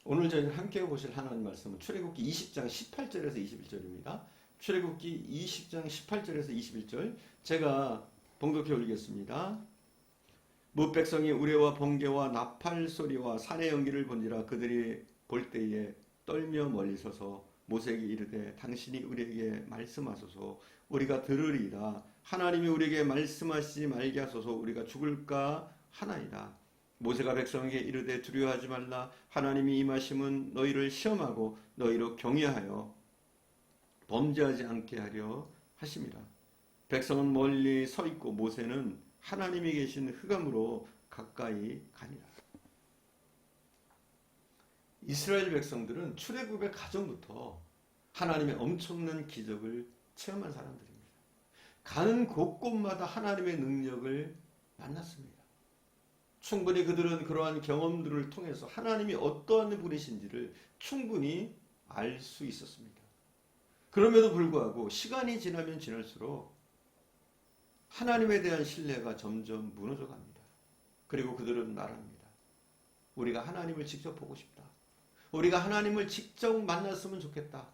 오늘 저희 함께 보실 하나님 말씀은 출애굽기 20장 18절에서 21절입니다. 출애굽기 20장 18절에서 21절 제가 봉독해 올리겠습니다. 뭇 백성이 우레와 번개와 나팔 소리와 산의 연기를 본지라 그들이 볼 때에 떨며 멀리 서서 모세에게 이르되 당신이 우리에게 말씀하소서 우리가 들으리이다. 하나님이 우리에게 말씀하시지 말게 하소서 우리가 죽을까 하나이다. 모세가 백성에게 이르되 두려워하지 말라. 하나님이 임하심은 너희를 시험하고 너희로 경외하여 범죄하지 않게 하려 하심이라. 백성은 멀리 서 있고 모세는 하나님이 계신 흑암으로 가까이 가니라. 이스라엘 백성들은 출애굽의 가정부터 하나님의 엄청난 기적을 체험한 사람들입니다. 가는 곳곳마다 하나님의 능력을 만났습니다. 충분히 그들은 그러한 경험들을 통해서 하나님이 어떠한 분이신지를 충분히 알 수 있었습니다. 그럼에도 불구하고 시간이 지나면 지날수록 하나님에 대한 신뢰가 점점 무너져 갑니다. 그리고 그들은 말합니다. 우리가 하나님을 직접 보고 싶다. 우리가 하나님을 직접 만났으면 좋겠다.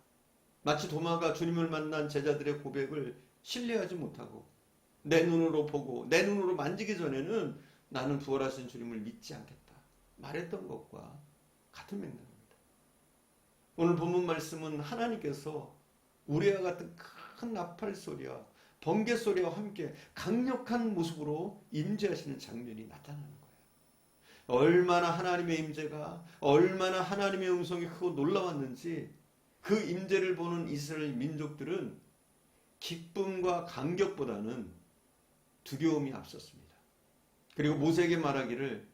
마치 도마가 주님을 만난 제자들의 고백을 신뢰하지 못하고 내 눈으로 보고 내 눈으로 만지기 전에는 나는 부활하신 주님을 믿지 않겠다 말했던 것과 같은 맥락입니다. 오늘 본문 말씀은 하나님께서 우리와 같은 큰 나팔 소리와 번개 소리와 함께 강력한 모습으로 임재하시는 장면이 나타나는 거예요. 얼마나 하나님의 임재가 얼마나 하나님의 음성이 크고 놀라웠는지 그 임재를 보는 이스라엘 민족들은 기쁨과 감격보다는 두려움이 앞섰습니다. 그리고 모세에게 말하기를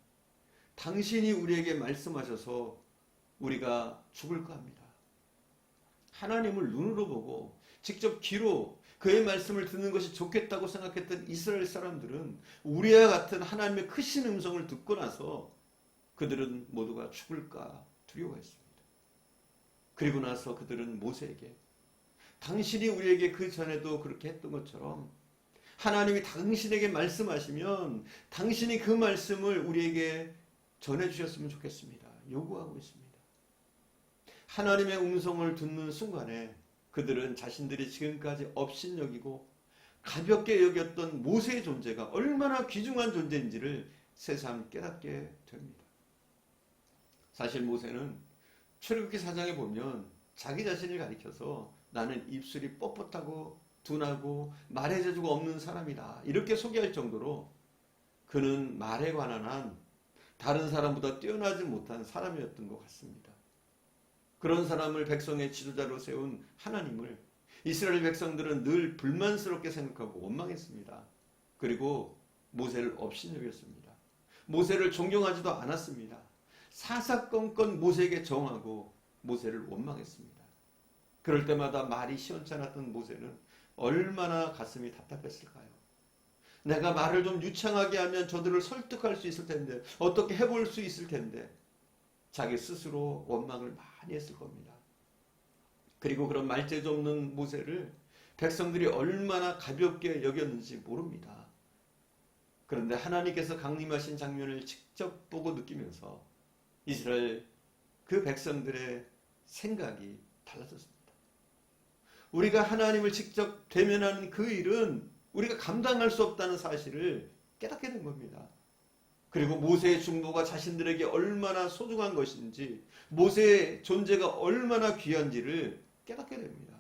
당신이 우리에게 말씀하셔서 우리가 죽을까 합니다. 하나님을 눈으로 보고 직접 귀로 그의 말씀을 듣는 것이 좋겠다고 생각했던 이스라엘 사람들은 우리와 같은 하나님의 크신 음성을 듣고 나서 그들은 모두가 죽을까 두려워했습니다. 그리고 나서 그들은 모세에게 당신이 우리에게 그 전에도 그렇게 했던 것처럼 하나님이 당신에게 말씀하시면 당신이 그 말씀을 우리에게 전해주셨으면 좋겠습니다. 요구하고 있습니다. 하나님의 음성을 듣는 순간에 그들은 자신들이 지금까지 업신여기고 가볍게 여겼던 모세의 존재가 얼마나 귀중한 존재인지를 새삼 깨닫게 됩니다. 사실 모세는 출애굽기 4장에 보면 자기 자신을 가리켜서 나는 입술이 뻣뻣하고 둔하고 말의 재주가 없는 사람이다 이렇게 소개할 정도로 그는 말에 관한 한 다른 사람보다 뛰어나지 못한 사람이었던 것 같습니다. 그런 사람을 백성의 지도자로 세운 하나님을 이스라엘 백성들은 늘 불만스럽게 생각하고 원망했습니다. 그리고 모세를 업신여겼습니다. 모세를 존경하지도 않았습니다. 사사건건 모세에게 정하고 모세를 원망했습니다. 그럴 때마다 말이 시원찮았던 모세는 얼마나 가슴이 답답했을까요? 내가 말을 좀 유창하게 하면 저들을 설득할 수 있을 텐데 어떻게 해볼 수 있을 텐데 자기 스스로 원망을 많이 했을 겁니다. 그리고 그런 말재주 없는 모세를 백성들이 얼마나 가볍게 여겼는지 모릅니다. 그런데 하나님께서 강림하신 장면을 직접 보고 느끼면서 이스라엘 그 백성들의 생각이 달라졌습니다. 우리가 하나님을 직접 대면하는 그 일은 우리가 감당할 수 없다는 사실을 깨닫게 된 겁니다. 그리고 모세의 중보가 자신들에게 얼마나 소중한 것인지 모세의 존재가 얼마나 귀한지를 깨닫게 됩니다.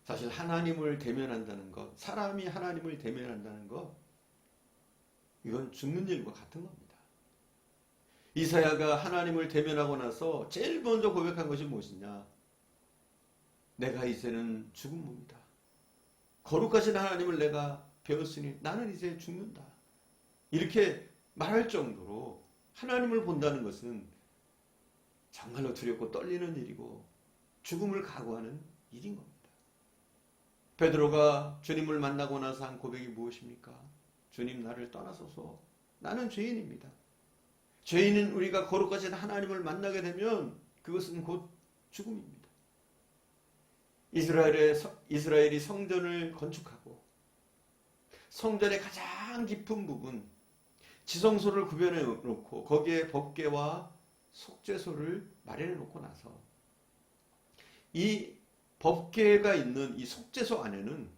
사실 하나님을 대면한다는 것, 사람이 하나님을 대면한다는 것, 이건 죽는 일과 같은 겁니다. 이사야가 하나님을 대면하고 나서 제일 먼저 고백한 것이 무엇이냐? 내가 이제는 죽은 몸이다. 거룩하신 하나님을 내가 배웠으니 나는 이제 죽는다. 이렇게 말할 정도로 하나님을 본다는 것은 정말로 두렵고 떨리는 일이고 죽음을 각오하는 일인 겁니다. 베드로가 주님을 만나고 나서 한 고백이 무엇입니까? 주님 나를 떠나소서 나는 죄인입니다. 죄인은 우리가 거룩하신 하나님을 만나게 되면 그것은 곧 죽음입니다. 이스라엘이 성전을 건축하고 성전의 가장 깊은 부분 지성소를 구별해 놓고 거기에 법궤와 속죄소를 마련해 놓고 나서 이 법궤가 있는 이 속죄소 안에는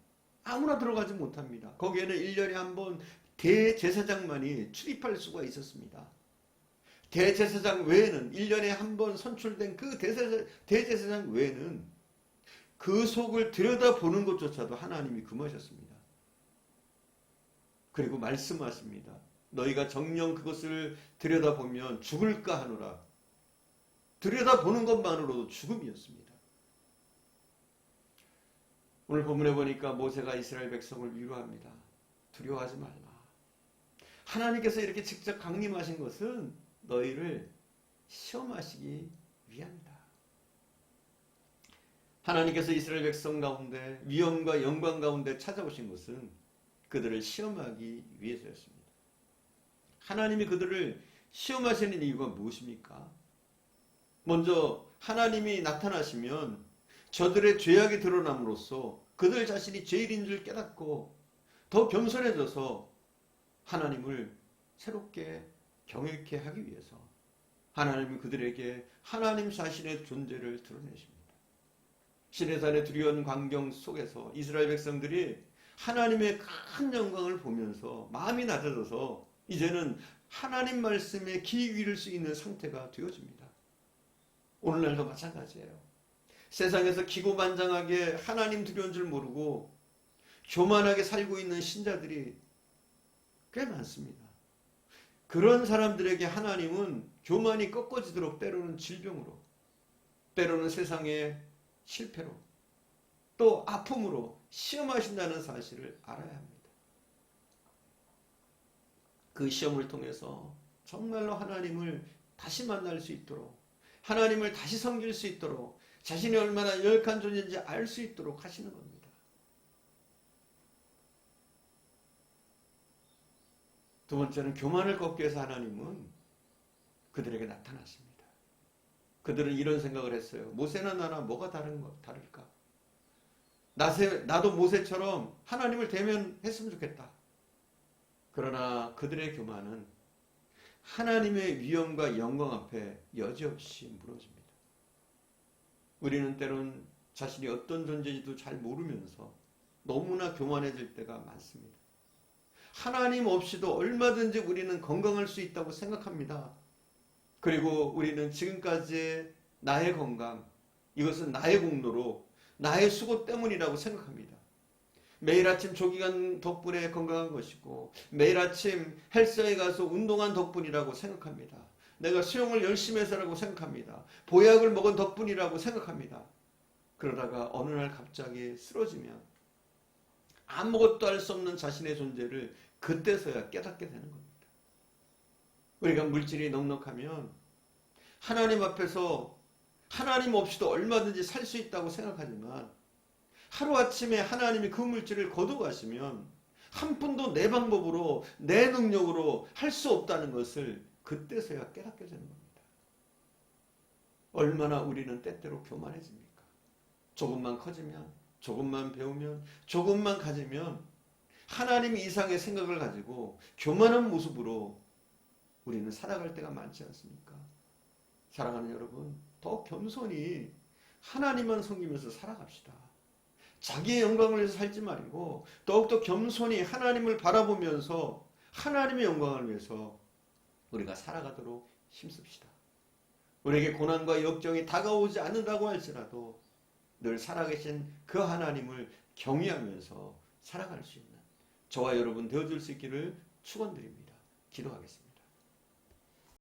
아무나 들어가지 못합니다. 거기에는 1년에 한 번 대제사장만이 출입할 수가 있었습니다. 대제사장 외에는 1년에 한 번 선출된 그 대제사장 외에는 그 속을 들여다보는 것조차도 하나님이 금하셨습니다. 그리고 말씀하십니다. 너희가 정녕 그것을 들여다보면 죽을까 하노라. 들여다보는 것만으로도 죽음이었습니다. 오늘 본문에 보니까 모세가 이스라엘 백성을 위로합니다. 두려워하지 말라. 하나님께서 이렇게 직접 강림하신 것은 너희를 시험하시기 위함이다. 하나님께서 이스라엘 백성 가운데 위엄과 영광 가운데 찾아오신 것은 그들을 시험하기 위해서였습니다. 하나님이 그들을 시험하시는 이유가 무엇입니까? 먼저 하나님이 나타나시면 저들의 죄악이 드러남으로써 그들 자신이 죄인인 줄 깨닫고 더 겸손해져서 하나님을 새롭게 경외케 하기 위해서 하나님은 그들에게 하나님 자신의 존재를 드러내십니다. 시내산의 두려운 광경 속에서 이스라엘 백성들이 하나님의 큰 영광을 보면서 마음이 낮아져서 이제는 하나님 말씀에 귀 기울일 수 있는 상태가 되어집니다. 오늘날도 마찬가지예요. 세상에서 기고만장하게 하나님 두려운 줄 모르고 교만하게 살고 있는 신자들이 꽤 많습니다. 그런 사람들에게 하나님은 교만이 꺾어지도록 때로는 질병으로, 때로는 세상의 실패로, 또 아픔으로 시험하신다는 사실을 알아야 합니다. 그 시험을 통해서 정말로 하나님을 다시 만날 수 있도록, 하나님을 다시 섬길 수 있도록, 자신이 얼마나 열악한 존재인지 알 수 있도록 하시는 겁니다. 두 번째는 교만을 꺾기 위해서 하나님은 그들에게 나타났습니다. 그들은 이런 생각을 했어요. 모세나 나나 뭐가 다를까? 나도 모세처럼 하나님을 대면했으면 좋겠다. 그러나 그들의 교만은 하나님의 위엄과 영광 앞에 여지없이 무너집니다. 우리는 때론 자신이 어떤 존재인지도 잘 모르면서 너무나 교만해질 때가 많습니다. 하나님 없이도 얼마든지 우리는 건강할 수 있다고 생각합니다. 그리고 우리는 지금까지의 나의 건강, 이것은 나의 공로로 나의 수고 때문이라고 생각합니다. 매일 아침 조깅한 덕분에 건강한 것이고 매일 아침 헬스장에 가서 운동한 덕분이라고 생각합니다. 내가 수영을 열심히 해서라고 생각합니다. 보약을 먹은 덕분이라고 생각합니다. 그러다가 어느 날 갑자기 쓰러지면 아무것도 할 수 없는 자신의 존재를 그때서야 깨닫게 되는 겁니다. 우리가 물질이 넉넉하면 하나님 앞에서 하나님 없이도 얼마든지 살 수 있다고 생각하지만 하루아침에 하나님이 그 물질을 거둬가시면 한 푼도 내 방법으로 내 능력으로 할 수 없다는 것을 그때서야 깨닫게 되는 겁니다. 얼마나 우리는 때때로 교만해집니까? 조금만 커지면, 조금만 배우면, 조금만 가지면 하나님 이상의 생각을 가지고 교만한 모습으로 우리는 살아갈 때가 많지 않습니까? 사랑하는 여러분, 더 겸손히 하나님만 섬기면서 살아갑시다. 자기의 영광을 위해서 살지 말고 더욱더 겸손히 하나님을 바라보면서 하나님의 영광을 위해서 우리가 살아가도록 힘씁시다. 우리에게 고난과 역경이 다가오지 않는다고 할지라도 늘 살아계신 그 하나님을 경외하면서 살아갈 수 있는 저와 여러분 되어줄 수 있기를 축원드립니다. 기도하겠습니다.